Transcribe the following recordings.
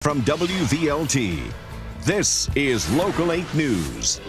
From WVLT, this is Local 8 News.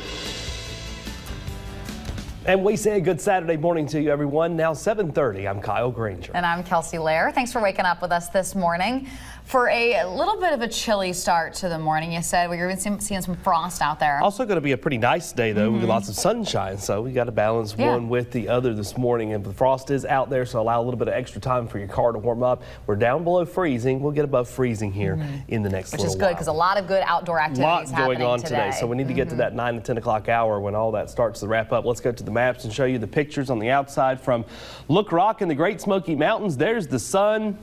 And we say a good Saturday morning to you, everyone. Now 7:30, I'm Kyle Granger. And I'm Kelsey Lair. Thanks for waking up with us this morning. For a little bit of a chilly start to the morning, you said we're even seeing some frost out there. Also going to be a pretty nice day, though, with lots of sunshine. So we got to balance one with the other this morning. And the frost is out there, so allow a little bit of extra time for your car to warm up. We're down below freezing. We'll get above freezing here in the next little while. Which is good, because a lot of good outdoor activities happening going on today. So we need to get to that 9 to 10 o'clock hour when all that starts to wrap up. Let's go to the maps and show you the pictures on the outside from Look Rock in the Great Smoky Mountains. There's the sun.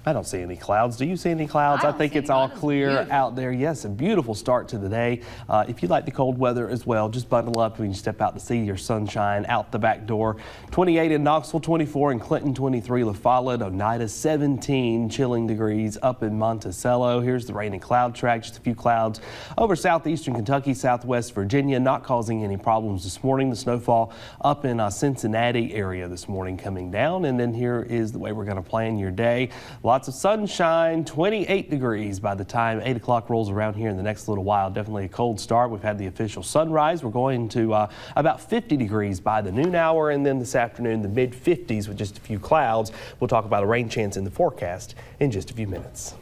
I don't see any clouds. Do you see any clouds? I think it's all clear out there. Yes, a beautiful start to the day. If you like the cold weather as well, just bundle up when you step out to see your sunshine out the back door. 28 in Knoxville, 24 in Clinton, 23 La Follette, Oneida, 17 chilling degrees up in Monticello. Here's the rain and cloud track, just a few clouds over southeastern Kentucky, southwest Virginia, not causing any problems this morning. The snowfall up in Cincinnati area this morning coming down. And then here is the way we're going to plan your day. Lots of sunshine, 28 degrees by the time 8 o'clock rolls around here in the next little while. Definitely a cold start. We've had the official sunrise. We're going to about 50 degrees by the noon hour, and then this afternoon the mid 50s with just a few clouds. We'll talk about a rain chance in the forecast in just a few minutes.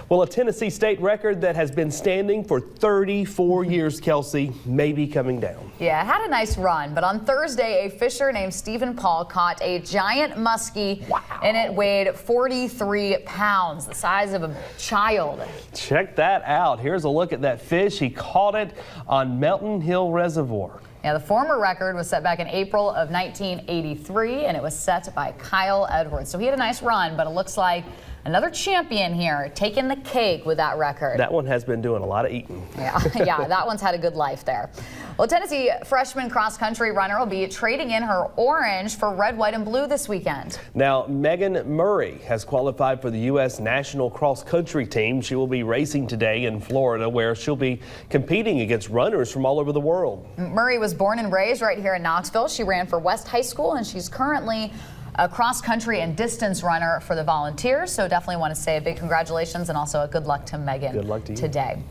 Well, a Tennessee state record that has been standing for 34 years, Kelsey, may be coming down. Yeah, it had a nice run, but on Thursday, a fisher named Stephen Paul caught a giant muskie, and it weighed 43 pounds, the size of a child. Check that out. Here's a look at that fish. He caught it on Mountain Hill Reservoir. Yeah, the former record was set back in April of 1983, and it was set by Kyle Edwards. So he had a nice run, but it looks like another champion here taking the cake with that record. That one has been doing a lot of eating. Yeah, that one's had a good life there. Well, Tennessee freshman cross-country runner will be trading in her orange for red, white, and blue this weekend. Now, Megan Murray has qualified for the U.S. national cross-country team. She will be racing today in Florida, where she'll be competing against runners from all over the world. Murray was born and raised right here in Knoxville. She ran for West High School, and she's currently a cross-country and distance runner for the Volunteers. So definitely want to say a big congratulations and also a good luck to Megan. Good luck to you today.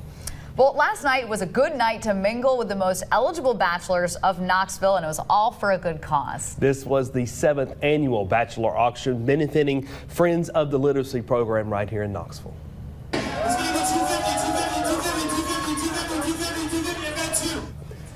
Well, last night was a good night to mingle with the most eligible bachelors of Knoxville, and it was all for a good cause. This was the 7th annual bachelor auction benefiting Friends of the Literacy program right here in Knoxville.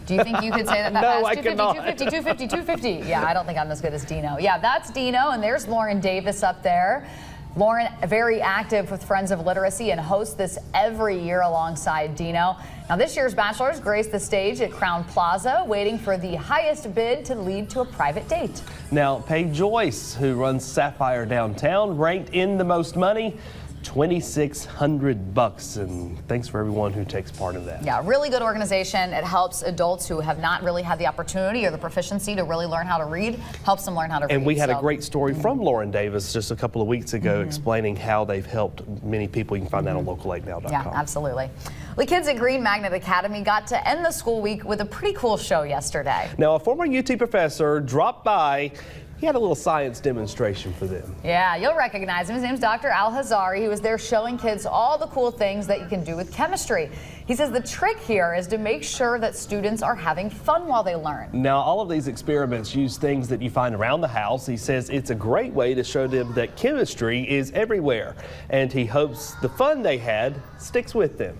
Do you think you could say that No, fast? I cannot. 250, 250, 250. Yeah, I don't think I'm as good as Dino. Yeah, that's Dino, and there's Lauren Davis up there. Lauren, very active with Friends of Literacy and hosts this every year alongside Dino. Now, this year's bachelors graced the stage at Crown Plaza, waiting for the highest bid to lead to a private date. Now, Paige Joyce, who runs Sapphire Downtown, ranked in the most money, $2,600, and thanks for everyone who takes part in that. Yeah, really good organization. It helps adults who have not really had the opportunity or the proficiency to really learn how to read, helps them learn how to read. And we had a great story from Lauren Davis just a couple of weeks ago explaining how they've helped many people. You can find that on local8now.com. Yeah, absolutely. The kids at Green Magnet Academy got to end the school week with a pretty cool show yesterday. Now, a former UT professor dropped by. He had a little science demonstration for them. Yeah, you'll recognize him. His name's Dr. Al Hazari. He was there showing kids all the cool things that you can do with chemistry. He says the trick here is to make sure that students are having fun while they learn. Now, all of these experiments use things that you find around the house. He says it's a great way to show them that chemistry is everywhere, and he hopes the fun they had sticks with them.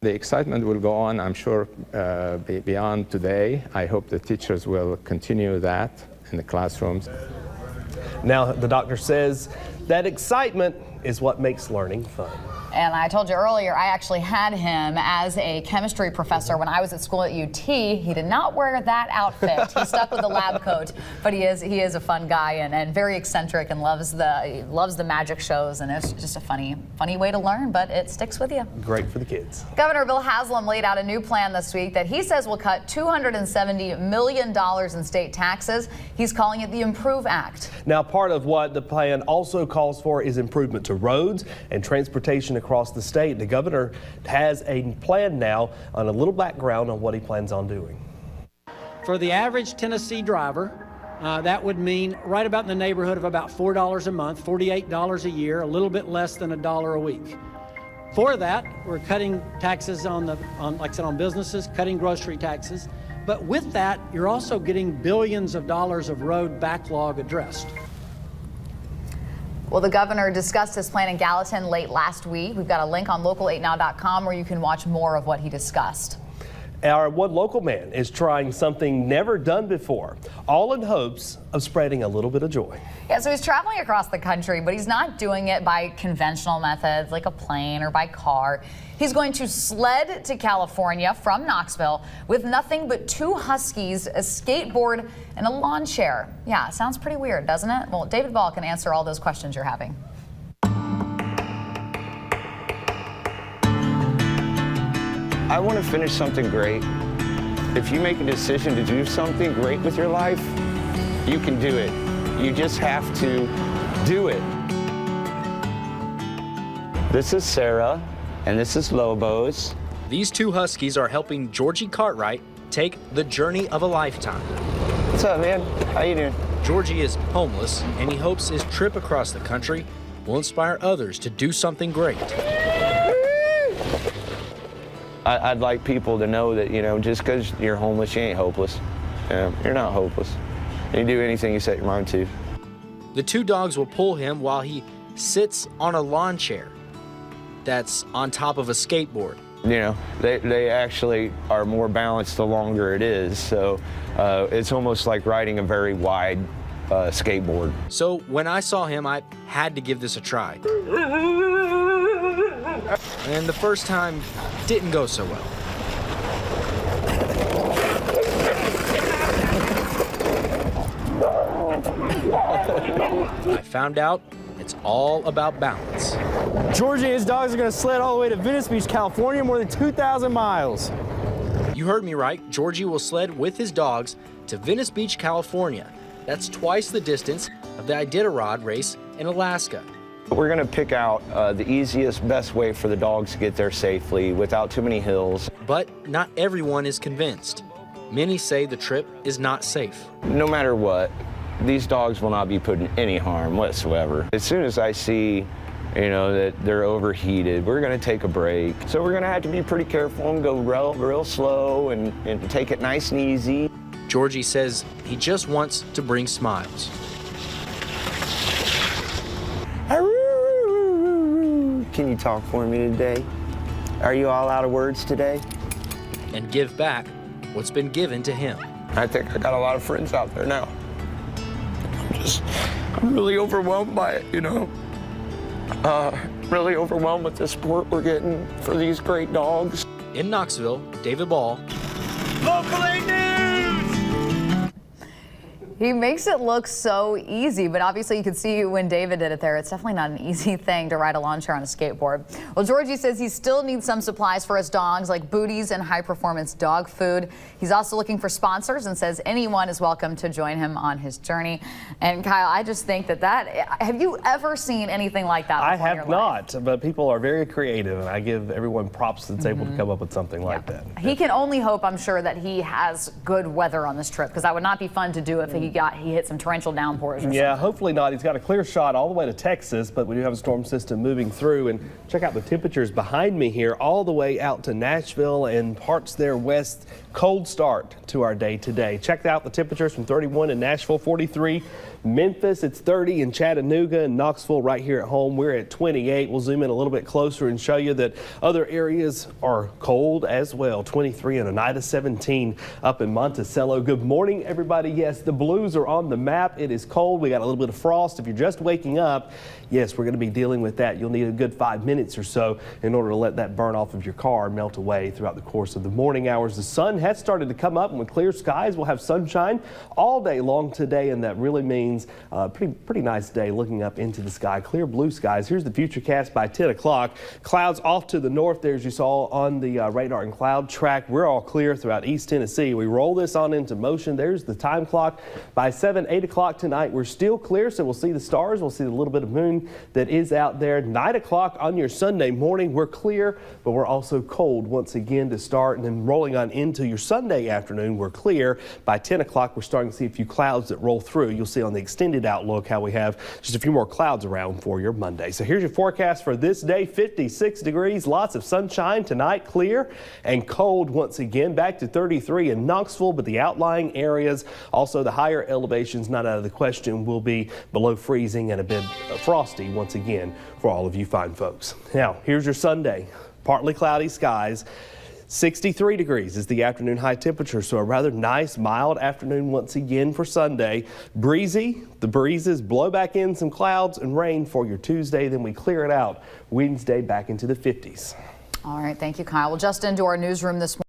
The excitement will go on, I'm sure, beyond today. I hope the teachers will continue that in the classrooms. Now, the doctor says that excitement is what makes learning fun. And I told you earlier, I actually had him as a chemistry professor when I was at school at UT. He did not wear that outfit. He stuck with the lab coat, but he is a fun guy and very eccentric and loves the magic shows, and it's just a funny way to learn, but it sticks with you. Great for the kids. Governor Bill Haslam laid out a new plan this week that he says will cut $270 million in state taxes. He's calling it the Improve Act. Now, part of what the plan also calls for is improvement to roads and transportation across the state. The governor has a plan now on a little background on what he plans on doing. For the average Tennessee driver, that would mean right about in the neighborhood of about $4 a month, $48 a year, a little bit less than $1 a week. For that, we're cutting taxes like I said, on businesses, cutting grocery taxes. But with that, you're also getting billions of dollars of road backlog addressed. Well, the governor discussed his plan in Gallatin late last week. We've got a link on local8now.com where you can watch more of what he discussed. Our one local man is trying something never done before, all in hopes of spreading a little bit of joy. Yeah, so he's traveling across the country, but he's not doing it by conventional methods like a plane or by car. He's going to sled to California from Knoxville with nothing but 2 huskies, a skateboard, and a lawn chair. Yeah, sounds pretty weird, doesn't it? Well, David Ball can answer all those questions you're having. I want to finish something great. If you make a decision to do something great with your life, you can do it. You just have to do it. This is Sarah, and this is Lobos. These 2 huskies are helping Georgie Cartwright take the journey of a lifetime. What's up, man? How you doing? Georgie is homeless, and he hopes his trip across the country will inspire others to do something great. I'd like people to know that, just because you're homeless, you ain't hopeless. You're not hopeless. You do anything you set your mind to. The 2 dogs will pull him while he sits on a lawn chair that's on top of a skateboard. They actually are more balanced the longer it is, so it's almost like riding a very wide skateboard. So when I saw him, I had to give this a try. And the first time didn't go so well. I found out it's all about balance. Georgie and his dogs are going to sled all the way to Venice Beach, California, more than 2,000 miles. You heard me right. Georgie will sled with his dogs to Venice Beach, California. That's twice the distance of the Iditarod race in Alaska. We're going to pick out the easiest, best way for the dogs to get there safely without too many hills. But not everyone is convinced. Many say the trip is not safe. No matter what, these dogs will not be put in any harm whatsoever. As soon as I see, that they're overheated, we're going to take a break. So we're going to have to be pretty careful and go real slow and take it nice and easy. Georgie says he just wants to bring smiles. Can you talk for me today? Are you all out of words today? And give back what's been given to him. I think I got a lot of friends out there now. I'm really overwhelmed by it, really overwhelmed with the support we're getting for these great dogs. In Knoxville, David Ball. Local 8 News! He makes it look so easy, but obviously you could see when David did it there, it's definitely not an easy thing to ride a lawn chair on a skateboard. Well, Georgie says he still needs some supplies for his dogs, like booties and high-performance dog food. He's also looking for sponsors and says anyone is welcome to join him on his journey. And Kyle, I just think have you ever seen anything like that before? I have not, but people are very creative, and I give everyone props that's able to come up with something like that. He can only hope, I'm sure, that he has good weather on this trip, because that would not be fun to do if he hit some torrential downpours or something. Yeah, hopefully not. He's got a clear shot all the way to Texas, but we do have a storm system moving through. And check out the temperatures behind me here, all the way out to Nashville and parts there west. Cold start to our day today. Check out the temperatures from 31 in Nashville, 43. Memphis, it's 30 in Chattanooga and Knoxville right here at home. We're at 28. We'll zoom in a little bit closer and show you that other areas are cold as well. 23 in Oneida, 17 up in Monticello. Good morning, everybody. Yes, the blues are on the map. It is cold. We got a little bit of frost. If you're just waking up, yes, we're going to be dealing with that. You'll need a good 5 minutes or so in order to let that burn off of your car melt away throughout the course of the morning hours. The sun has started to come up, and with clear skies, we'll have sunshine all day long today, and that really means pretty nice day looking up into the sky. Clear blue skies. Here's the futurecast by 10 o'clock. Clouds off to the north there, as you saw on the radar and cloud track. We're all clear throughout East Tennessee. We roll this on into motion. There's the time clock By 7, 8 o'clock tonight, we're still clear, so we'll see the stars. We'll see the little bit of moon that is out there. 9 o'clock on your Sunday morning, we're clear, but we're also cold once again to start. And then rolling on into your Sunday afternoon, we're clear. By 10 o'clock, we're starting to see a few clouds that roll through. You'll see on the extended outlook how we have just a few more clouds around for your Monday. So here's your forecast for this day. 56 degrees, lots of sunshine tonight, clear and cold once again. Back to 33 in Knoxville, but the outlying areas, also the higher elevations, not out of the question, will be below freezing and a bit frosty once again for all of you fine folks. Now, here's your Sunday. Partly cloudy skies. 63 degrees is the afternoon high temperature, so a rather nice, mild afternoon once again for Sunday. Breezy, the breezes blow back in some clouds and rain for your Tuesday, then we clear it out Wednesday back into the 50s. All right, thank you, Kyle. Well, just into our newsroom this morning.